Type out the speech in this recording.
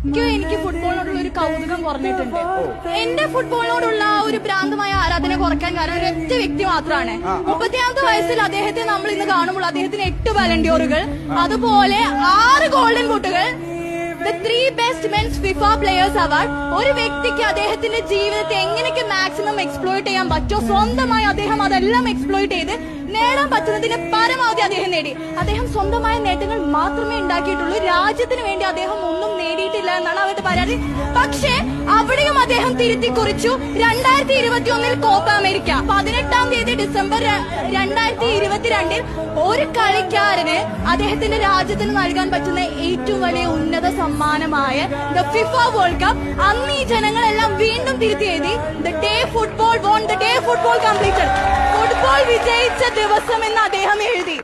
എനിക്ക് ഫുട്ബോളിനോടുള്ള ഒരു കൗതുകം കുറഞ്ഞിട്ടുണ്ട്. എന്റെ ഫുട്ബോളിനോടുള്ള ആ ഒരു ഭ്രാന്തമായ ആരാധന കുറയ്ക്കാൻ കാരണം ഒരൊറ്റ വ്യക്തി മാത്രമാണ്. 35 വയസ്സിൽ അദ്ദേഹത്തെ നമ്മൾ ഇന്ന് കാണുമ്പോൾ അദ്ദേഹത്തിന് 8 ബാലൻഡിയോറുകൾ, അതുപോലെ 6 ഗോൾഡൻ ബൂട്ടുകൾ, the 3 best men's FIFA players award. ഒരു വ്യക്തിക്ക് അദ്ദേഹത്തിന്റെ ജീവിതത്തെ എങ്ങനെയൊക്കെ മാക്സിമം എക്സ്പ്ലോയിറ്റ് ചെയ്യാൻ പറ്റുമോ സ്വന്തമായി അദ്ദേഹം അതെല്ലാം എക്സ്പ്ലോയിറ്റ് ചെയ്ത് നേടാൻ പറ്റുന്നതിന് പരമാവധി അദ്ദേഹം നേടി. അദ്ദേഹം സ്വന്തമായ നേട്ടങ്ങൾ മാത്രമേ ഉണ്ടാക്കിയിട്ടുള്ളൂ. രാജ്യത്തിന് വേണ്ടി അദ്ദേഹം ഒന്നും നേടിയിട്ടില്ല എന്നാണ് അവരുടെ പരാതി. പക്ഷേ അവിടെയും അദ്ദേഹം തിരുത്തി കുറിച്ചു. 2021 കോപ്പ അമേരിക്ക 18 തീയതി ഡിസംബർ 2022 ഒരു കളിക്കാരന് അദ്ദേഹത്തിന്റെ രാജ്യത്തിന് നൽകാൻ പറ്റുന്ന ഏറ്റവും വലിയ ഉന്നത സമ്മാനമായ ദ ഫിഫ വേൾഡ് കപ്പ്. അന്ന് ഈ ജനങ്ങളെല്ലാം വീണ്ടും തിരുത്തി എഴുതി the day football won, the day football completed, football വിജയിച്ച ദിവസം എന്ന് അദ്ദേഹം എഴുതി.